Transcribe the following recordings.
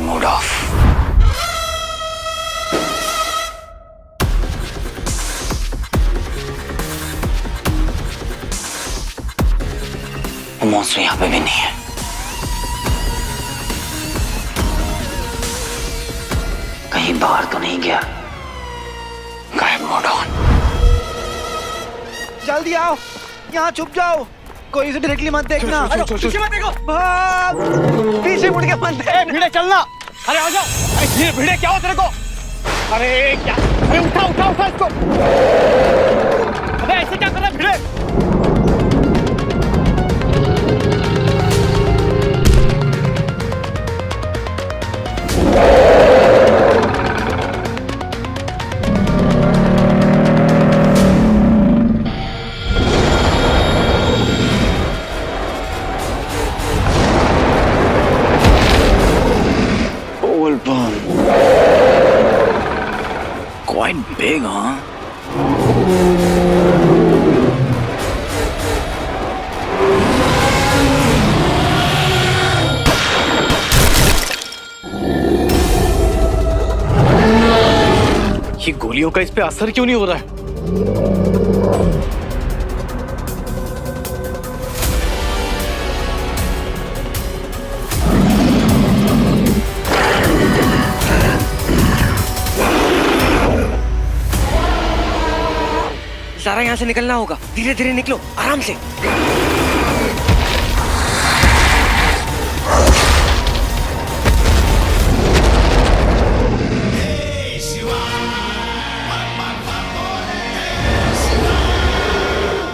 Mood off. मौसू यहाँ पे भी नहीं है। कहीं बाहर तो नहीं गया। गायब मोड ऑन। जल्दी आओ, यहाँ छुप जाओ। कोई इसे डायरेक्टली मत देखना। अरे पीछे मत देखो। भाग, पीछे मुड़ के मत देख। भिड़े चलना। अरे आ जाओ। अरे भिड़े क्या हो तेरे को? अरे क्या? अरे उठा उठा उठा इसको। अबे ऐसे क्या कर रहा है भिड़े? Quite big, huh? ये गोलियों का इस पे असर क्यों नहीं हो रहा है? सारा यहाँ से निकलना होगा। धीरे धीरे निकलो, आराम से।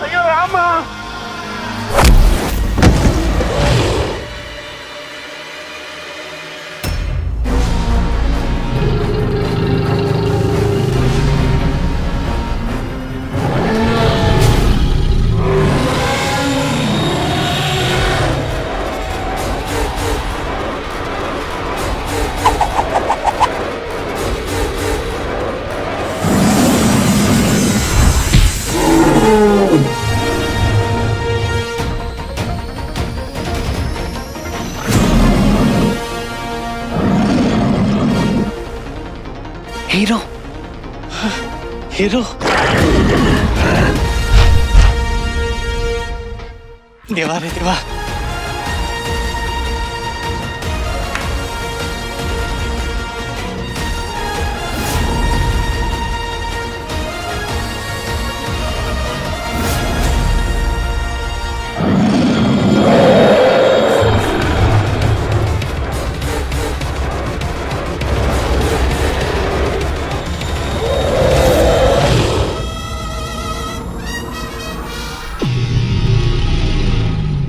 अयो रामा! Hero, hero? देवा रे देवा।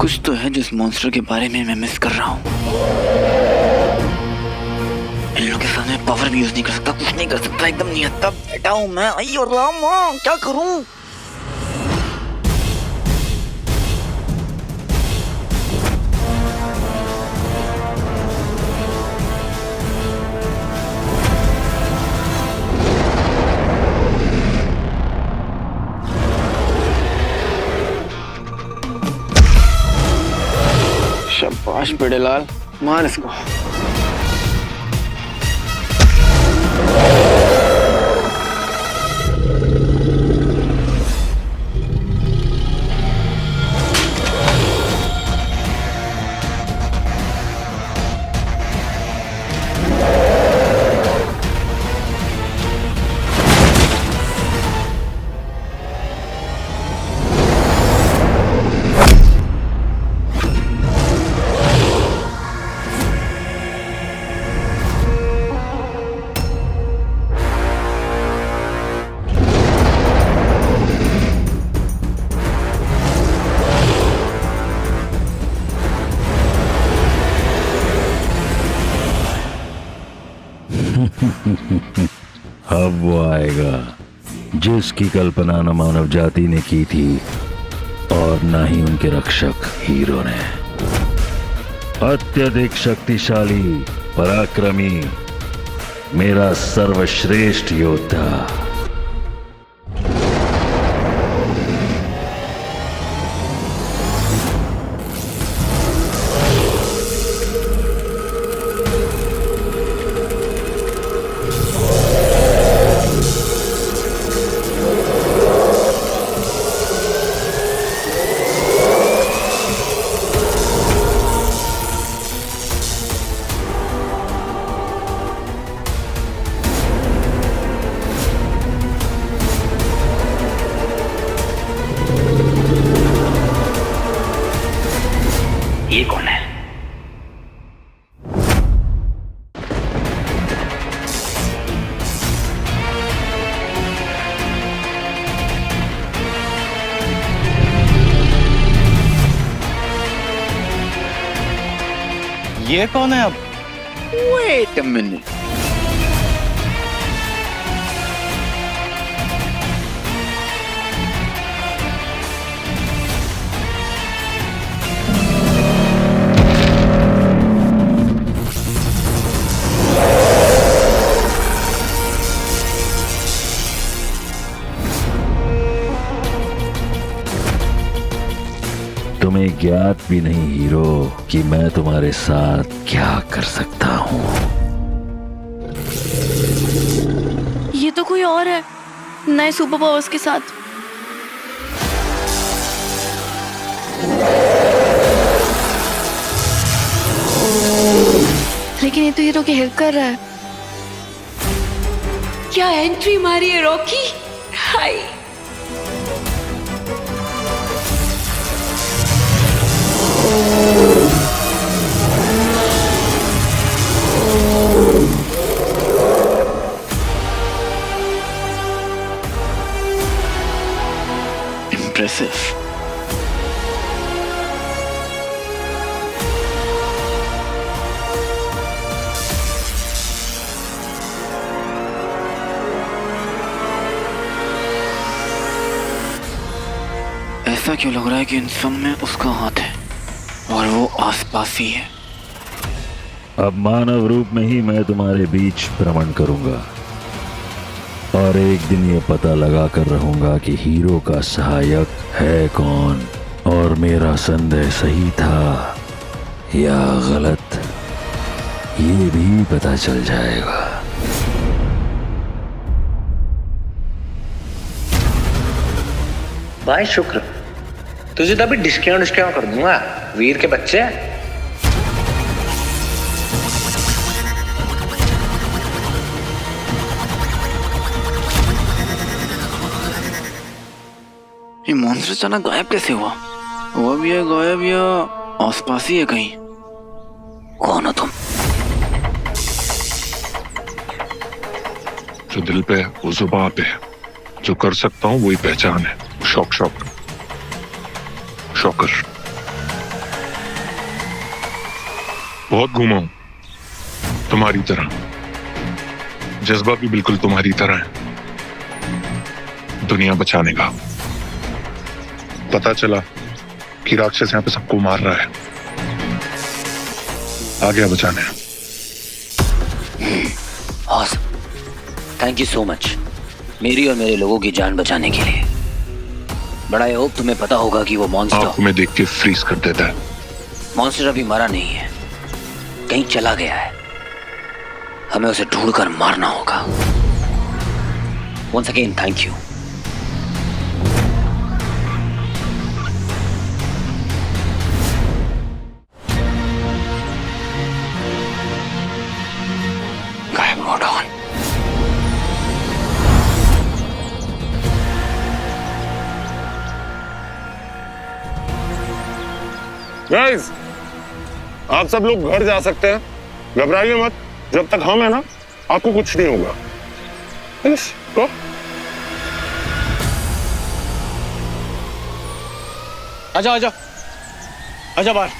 कुछ तो है जिस मॉन्स्टर के बारे में मैं मिस कर रहा हूँ। इन लोगों के सामने पावर भी यूज नहीं कर सकता, कुछ नहीं कर सकता, एकदम निहत्था बैठा हूँ मैं। अयो रामा, क्या करूँ? शाबाश पेड़ेलाल, मार इसको। अब वो आएगा जिसकी कल्पना न मानव जाति ने की थी और न ही उनके रक्षक हीरो ने। अत्यधिक शक्तिशाली, पराक्रमी, मेरा सर्वश्रेष्ठ योद्धा। ये कौन है? ये कौन है अब? Wait a minute. तुम्हें ज्ञात भी नहीं हीरो कि मैं तुम्हारे साथ क्या कर सकता हूँ। ये तो कोई और है, नए सुपर पावर्स के साथ। लेकिन ये तो हीरो की हेल्प कर रहा है। क्या एंट्री मारी है रॉकी। हाय। Impressive. ऐसा क्यों लग रहा है कि इन सब में उसका हाथ है और वो आसपास ही है। अब मानव रूप में ही मैं तुम्हारे बीच भ्रमण करूंगा और एक दिन ये पता लगा कर रहूंगा कि हीरो का सहायक है कौन और मेरा संदेह सही था या गलत, ये भी पता चल जाएगा। भाई शुक्र, तुझे तो अभी डिस्काउंट कर दूंगा वीर के बच्चे। ये मॉन्स्टर अचानक गायब कैसे हुआ? वो भी है गायब या आसपास ही है कहीं? कौन हो तुम? जो दिल पे है वो जुबान पे है, जो कर सकता हूँ वही पहचान है। शॉकर बहुत घूमा हूं तुम्हारी तरह, जज्बा भी बिल्कुल तुम्हारी तरह है, दुनिया बचाने का। पता चला कि राक्षस यहाँ पे सबको मार रहा है, आ गया बचाने। थैंक यू सो मच मेरी और मेरे लोगों की जान बचाने के लिए। बड़ा आई होप तुम्हें पता होगा कि वो मॉन्स्टर आंखों में देख के फ्रीज कर देता है। मॉन्स्टर अभी मरा नहीं है, कहीं चला गया है। हमें उसे ढूंढकर मारना होगा। वंस अगेन थैंक यू। गायब मोड ऑन। गाइस, आप सब लोग घर जा सकते हैं, घबराइए मत। जब तक हम है ना, आपको कुछ नहीं होगा। यस, गो। आजा आजा आजा बाहर।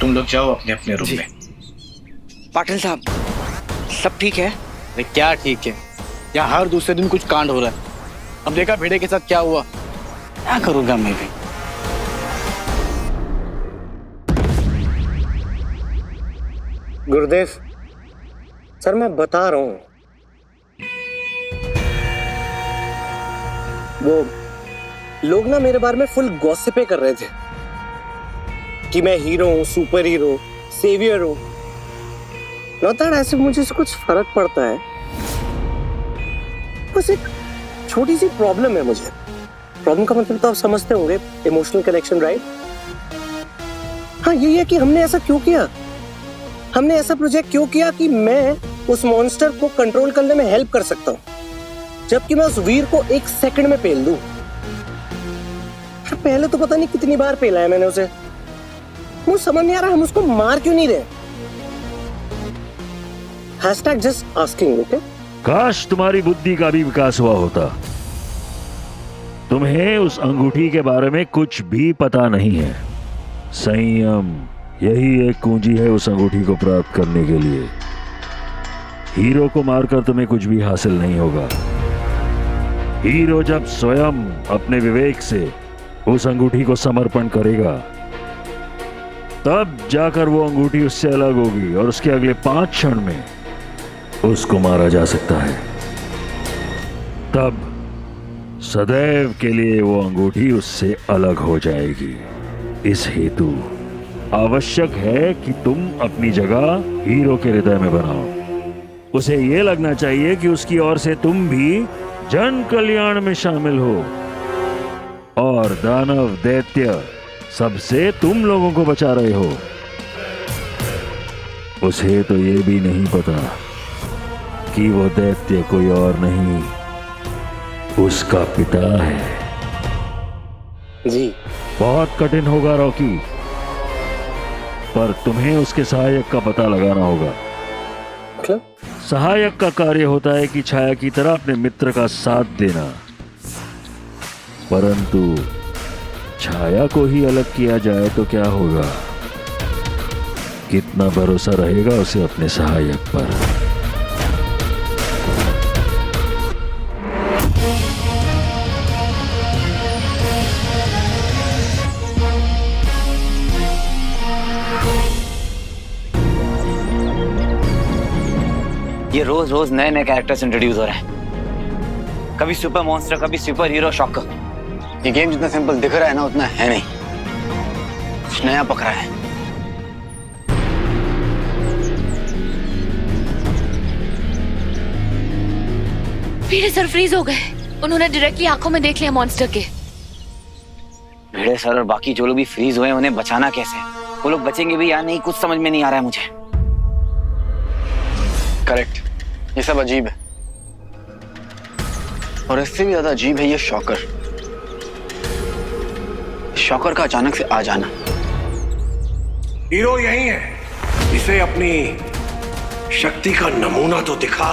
तुम लोग जाओ अपने अपने रूम में। पाटिल साहब, सब ठीक है? अरे क्या ठीक है, यहाँ हर दूसरे दिन कुछ कांड हो रहा है। अब देखा भेड़े के साथ क्या हुआ, क्या करूंगा मैं भी। गुरुदेव सर, मैं बता रहा हूं, वो लोग ना मेरे बारे में फुल गॉसिपें कर रहे थे कि मैं हीरो हूं, सुपर हीरो, सेवियर हूं। नॉट दैट ऐसे मुझे से कुछ फर्क पड़ता है, बस एक छोटी सी प्रॉब्लम है मुझे। प्रॉब्लम का मतलब तो आप समझते होंगे, इमोशनल कनेक्शन, राइट? हाँ, ये है कि हमने ऐसा क्यों किया, हमने ऐसा प्रोजेक्ट क्यों किया कि मैं उस मॉन्स्टर को कंट्रोल करने में हेल्प कर सकता हूँ, जबकि मैं उस वीर को 1 सेकंड में पेल दूं। पहले तो पता नहीं कितनी बार पेला है मैंने उसे, मुझे समझ नहीं आ रहा हम उसको मार क्यों नहीं रहे। #just asking, okay? काश तुम्हारी बुद्धि का भी विकास हुआ होता। तुम्हें उस अंगूठी के बारे में कुछ भी पता नहीं है। संयम यही एक कुंजी है उस अंगूठी को प्राप्त करने के लिए। हीरो को मारकर तुम्हें कुछ भी हासिल नहीं होगा। हीरो जब स्वयं अपने विवेक से उस अंगूठी को समर्पण करेगा, तब जाकर वो अंगूठी उससे अलग होगी और उसके अगले 5 क्षण में उसको मारा जा सकता है। तब सदैव के लिए वो अंगूठी उससे अलग हो जाएगी। इस हेतु आवश्यक है कि तुम अपनी जगह हीरो के हृदय में बनाओ। उसे ये लगना चाहिए कि उसकी ओर से तुम भी जन कल्याण में शामिल हो और दानव दैत्य सबसे तुम लोगों को बचा रहे हो। उसे तो ये भी नहीं पता कि वो दैत्य कोई और नहीं, उसका पिता है। जी। बहुत कठिन होगा रॉकी, पर तुम्हें उसके सहायक का पता लगाना होगा। मतलब? सहायक का कार्य होता है कि छाया की तरह अपने मित्र का साथ देना, परंतु छाया को ही अलग किया जाए तो क्या होगा? कितना भरोसा रहेगा उसे अपने सहायक पर? ये रोज रोज नए नए कैरेक्टर्स इंट्रोड्यूस हो रहे हैं। कभी सुपर मॉन्स्टर, कभी सुपर हीरो, शॉकर। ये गेम जितना सिंपल दिख रहा है ना, उतना है नहीं। कुछ नया पकड़ा है। भिड़े सर फ्रीज हो गए। उन्होंने डायरेक्टली आंखों में देख लिया मॉन्स्टर के। भिड़े सर और बाकी जो लोग भी फ्रीज हुए, उन्हें बचाना कैसे? वो लोग बचेंगे भी या नहीं, कुछ समझ में नहीं आ रहा है मुझे। करेक्ट, ये सब अजीब है। और इससे भी ज्यादा अजीब है ये शॉकर। शॉकर का अचानक से आ जाना। हीरो यही है, इसे अपनी शक्ति का नमूना तो दिखा।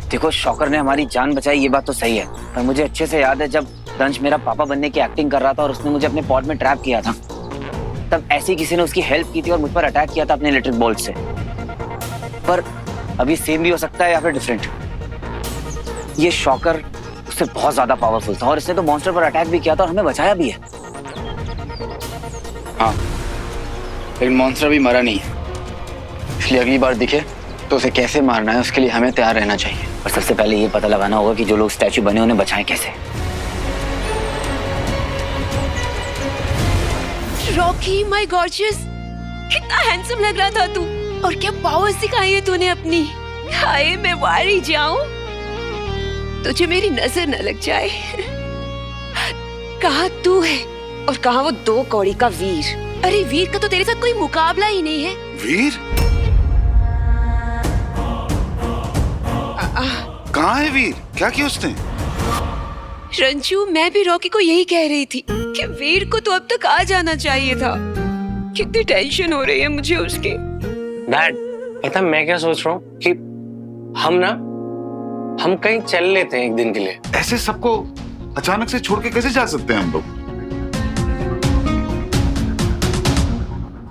देखो, शॉकर ने हमारी जान बचाई, ये बात तो सही है, पर मुझे अच्छे से याद है जब दंश मेरा पापा बनने की एक्टिंग कर रहा था और उसने मुझे अपने पॉड में ट्रैप किया था, तब ऐसी किसी ने उसकी हेल्प की थी और मुझ पर अटैक किया था अपने इलेक्ट्रिक बोल्ट से। पर अभी सेम भी हो सकता है या फिर डिफरेंट। ये शॉकर उससे बहुत ज्यादा पावरफुल था और इसने तो मॉन्स्टर पर अटैक भी किया था और हमें बचाया भी है। हाँ, लेकिन मॉन्स्टर भी मरा नहीं है, इसलिए अगली बार दिखे तो उसे कैसे मारना है उसके लिए हमें तैयार रहना चाहिए। और सबसे पहले ये पता लगाना होगा कि जो लोग स्टैचू बने उन्हें बचाएं कैसे। रॉकी माय गॉर्जियस, कितना हैंडसम लग रहा था तू, और क्या पावर सिखाई है तूने अपनी। हाय, मैं वारी जाऊं, तुझे मेरी नजर न लग जाए। कहाँ तू है और कहाँ वो 2 कौड़ी का वीर। अरे वीर का तो तेरे साथ कोई मुकाबला ही नहीं है। वीर? कहाँ है वीर? क्या किया उसने? रंजू, मैं भी रॉकी को यही कह रही थी कि वीर को तो अब तक आ जाना चाहिए था। कितनी टेंशन हो रही है मुझे उसकी। डैड, पता मैं क्या सोच रहा हूँ कि हम कहीं चल लेते हैं एक दिन के लिए। ऐसे सबको अचानक से छोड़ के कैसे जा सकते हैं हम लोग?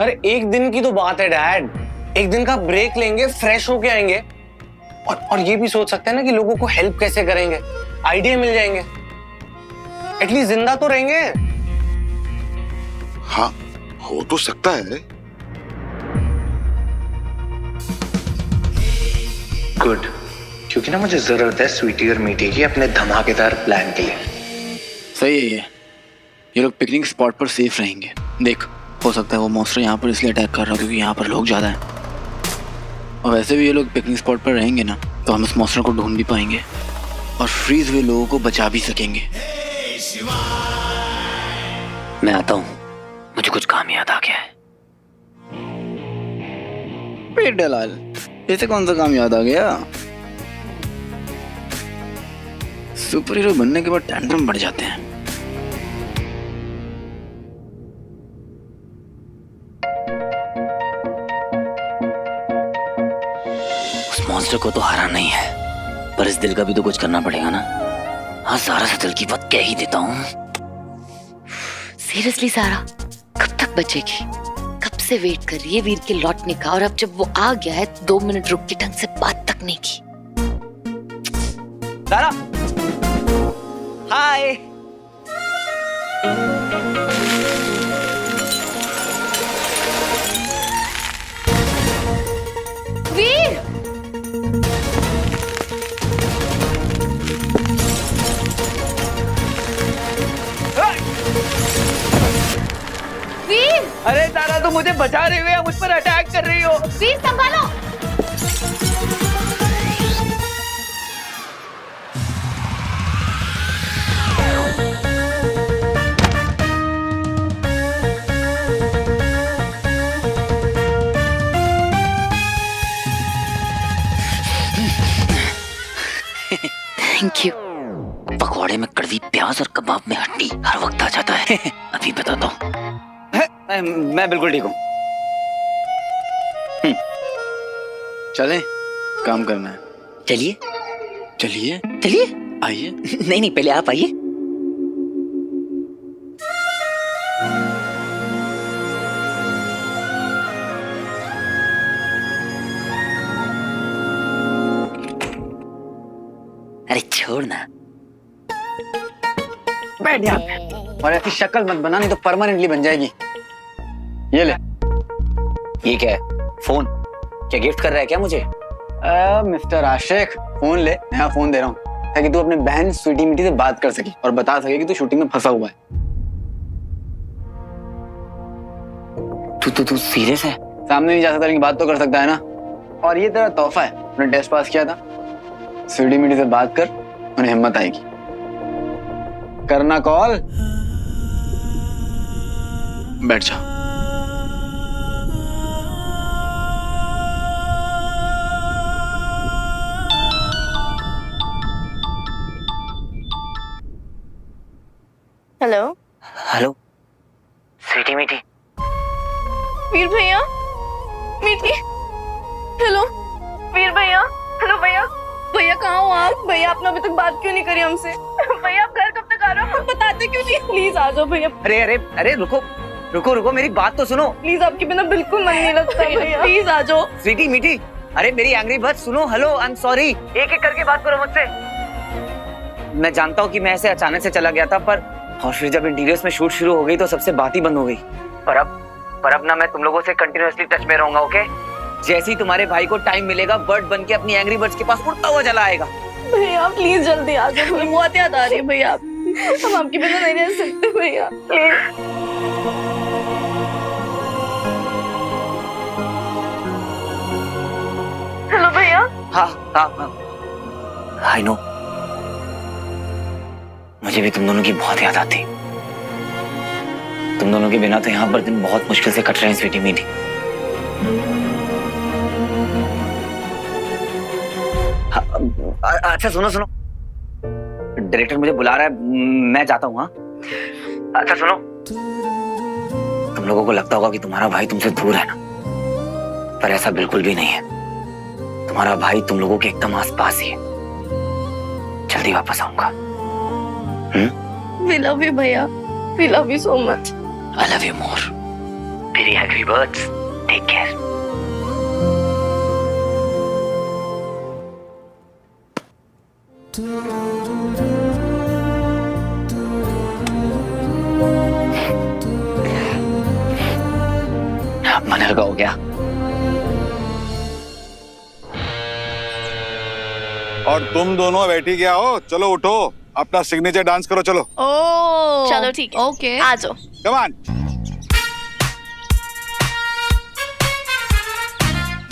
अरे एक दिन की तो बात है डैड, एक दिन का ब्रेक लेंगे, फ्रेश होके आएंगे और ये भी सोच सकते हैं ना कि लोगों को हेल्प कैसे करेंगे, आइडिया मिल जाएंगे, एटलीस्ट जिंदा तो रहेंगे। हाँ, हो तो सकता है। गुड, क्योंकि ना मुझे जरूरत है स्वीटी और मीठी की अपने धमाकेदार प्लान के लिए। सही है ये लोग पिकनिक स्पॉट पर सेफ रहेंगे। देख, हो सकता है वो मॉन्स्टर यहाँ पर इसलिए अटैक कर रहा है क्योंकि यहाँ पर लोग ज़्यादा हैं। और वैसे भी ये लोग पिकनिक स्पॉट पर रहेंगे ना, तो हम इस मॉन्स्टर को ढूंढ भी पाएंगे और फ्रीज हुए लोगों को बचा भी सकेंगे। मैं आता हूँ, मुझे कुछ काम याद आ गया है। पेट दलाल, ऐसे कौन सा काम याद आ गया? सुपर हीरो बनने के बाद टैंट्रम बढ़ जाते हैं। उस मॉन्स्टर को तो हरा नहीं है, पर इस दिल का भी तो कुछ करना पड़ेगा ना। हाँ, सारा से दिल की बात कह ही देता हूँ। सीरियसली सारा, कब तक बचेगी? कब से वेट कर रही है वीर के लौटने का, और अब जब वो आ गया है 2 मिनट रुक के ढंग से बात तक नहीं की। सारा, हाय। वीर, वीर, अरे सारा, तुम मुझे बचा रही हो या मुझ पर अटैक कर रही हो? वीर संभालो। Thank you. पकौड़े में कड़वी प्याज और कबाब में हड्डी हर वक्त आ जाता है। अभी बताता हूँ। मैं बिल्कुल ठीक हूँ। चलें, काम करना है। चलिए चलिए चलिए। आइए। नहीं, पहले आप आइए। अरे छोड़ ना। बैठ यहाँ पे। और ऐसी शक्ल मत बना, नहीं तो परमानेंटली बन जाएगी। ये ले। ये क्या है? फोन? क्या गिफ्ट कर रहा है क्या मुझे? मिस्टर आशिक, फोन ले, नया फोन दे रहा हूँ ताकि तू अपने बहन स्वीटी मिटी से बात कर सके और बता सके कि तू शूटिंग में फंसा हुआ है। तू सीरियस है? सामने नहीं जा सकता लेकिन बात तो कर सकता है ना। और ये तेरा तोहफा है, अपने टेस्ट पास किया था। स्वीटी मिटी से बात कर, उन्हें हिम्मत आएगी। करना कॉल। बैठ जा। हेलो हेलो स्वीटी मिटी। वीर भैया, मीठी। हेलो वीर भैया। हेलो भैया। भैया कहाँ हो आप? भैया आपने अभी तक बात क्यों नहीं करी हमसे? भैया आप घर कब तक आ रहे हो? आप बताते क्यों नहीं? प्लीज आ जाओ भैया। अरे अरे अरे, रुको रुको रुको, मेरी बात तो सुनो। प्लीज, आपके बिना बिल्कुल मन नहीं लगता भैया। प्लीज आ जाओ। स्वीटी मीठी, अरे मेरी एंग्री बर्ड सुनो। Hello, I am sorry. एक एक करके बात करो मुझसे। मैं जानता हूँ कि मैं ऐसे अचानक से चला गया था, पर और फिर जब इंटीरियर्स में शूट शुरू हो गई तो सबसे बात ही बंद हो गई। पर अब ना मैं तुम लोगों से कंटिन्यूअसली टच में रहूंगा, ओके? जैसे ही तुम्हारे भाई को टाइम मिलेगा, बर्ड बन के अपनी एंग्री बर्ड्स के पास उड़ता हुआ चला आएगा। भैया प्लीज जल्दी आ जाओ। मुझे बहुत याद आ रही है भैया। हम आपके बिना नहीं रह सकते भैया, प्लीज। हेलो भैया। हाँ आई नो। मुझे भी तुम दोनों की बहुत याद आती। तुम दोनों के बिना तो यहाँ पर दिन बहुत मुश्किल से कट रहे हैं स्वीटी मीठी। अच्छा सुनो, डायरेक्टर मुझे बुला रहा है, मैं जाता हूँ। हाँ, अच्छा सुनो, तुम लोगों को लगता होगा कि तुम्हारा भाई तुमसे दूर है ना, पर ऐसा बिल्कुल भी नहीं है। तुम्हारा भाई तुम लोगों के एकदम आसपास ही है। जल्दी वापस आऊंगा। We love you भैया। We love you so much. I love you more. Very angry birds. Take care. मन हल्का हो गया। और तुम दोनों बैठी क्या हो? चलो उठो, अपना सिग्नेचर डांस करो। चलो चलो ठीक है, ओके आ जाओ। Come on.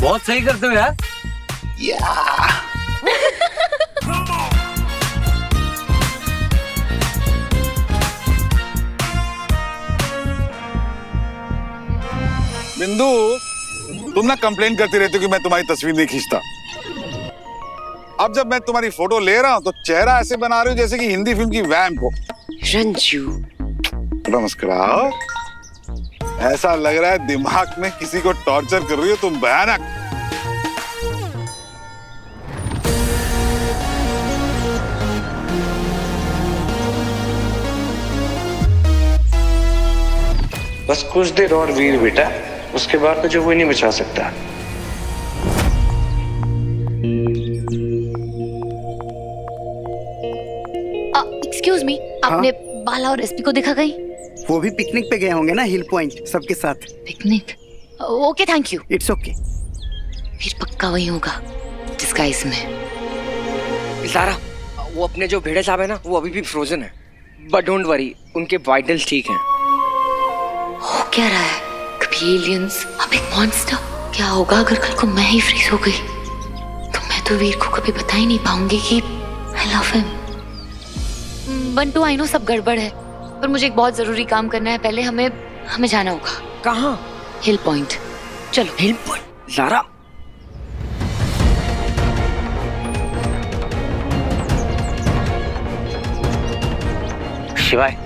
बहुत सही करते हो यार। बिंदु, तुम ना कंप्लेन करती रहती हो कि मैं तुम्हारी तस्वीर नहीं खींचता। अब जब मैं तुम्हारी फोटो ले रहा हूं तो चेहरा ऐसे बना रही हूँ जैसे कि हिंदी फिल्म की वैम्प हो। रंजू, नमस्कार। ऐसा लग रहा है दिमाग में किसी को टॉर्चर कर रही हो तुम, भयानक। बस कुछ देर और वीर बेटा, उसके बाद तो जो कोई नहीं बचा सकता। एक्सक्यूज मी, आपने बाला और एसपी को देखा कहीं? वो भी पिकनिक पे गए होंगे ना, हिल पॉइंट सबके साथ। Picnic? Okay, thank you. It's okay. फिर पक्का वही होगा डिस्गाइज में। सारा, वो अपने जो भेड़े साहब है ना, वो अभी भी फ्रोजन है, बट डोंट वरी, उनके वाइटल्स ठीक हैं। हो क्या रहा है? कभी एलियंस, अब एक मॉन्स्टर। क्या होगा अगर कल को मैं ही फ्रीज हो गई? तो मैं तो वीर को कभी बता ही नहीं पाऊंगी कि I love him. Bantu, I know सब गड़बड़ है, पर मुझे एक बहुत जरूरी काम करना है। पहले हमें जाना होगा। कहाँ? हिल पॉइंट। चलो। हिल पॉइंट? सारा, शिवाय,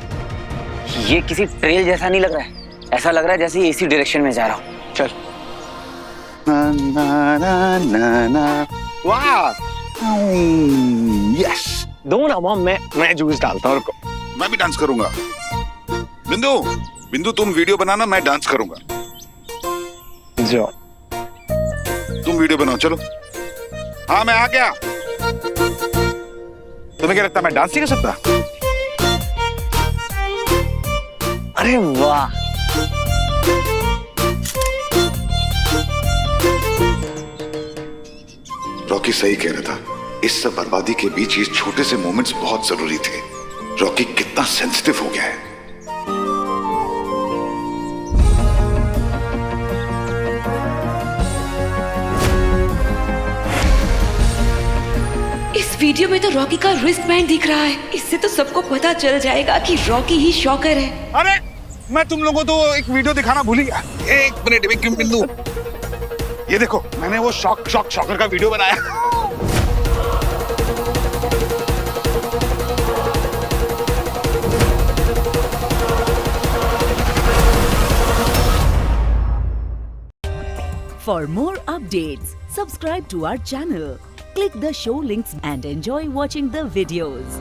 ये किसी ट्रेल जैसा नहीं लग रहा है। ऐसा लग रहा है जैसे इसी डायरेक्शन में जा रहा हूँ। चल। वाह, यस। दो ना मॉम, मैं जूस डालता हूँ, रुको। मैं भी डांस करूंगा। बिंदु तुम वीडियो बनाना, मैं डांस करूंगा। जाओ। तुम वीडियो बनाओ, चलो। हाँ, मैं आ गया। तुम्हें क्या लगता है मैं डांस नहीं कर सकता? अरे वाह, रॉकी सही कह रहा था। इस सब बर्बादी के बीच ये छोटे से मोमेंट्स बहुत जरूरी थे। रॉकी कितना सेंसिटिव हो गया है। इस वीडियो में तो रॉकी का रिस्ट बैंड दिख रहा है। इससे तो सबको पता चल जाएगा कि रॉकी ही शॉकर है। अरे, मैं तुम लोगों को तो एक वीडियो दिखाना भूल ही गया। एक मिनट बिंदु, ये देखो, मैंने वो शॉकर का वीडियो बनाया। For more updates, subscribe to our channel, click the show links and enjoy watching the videos.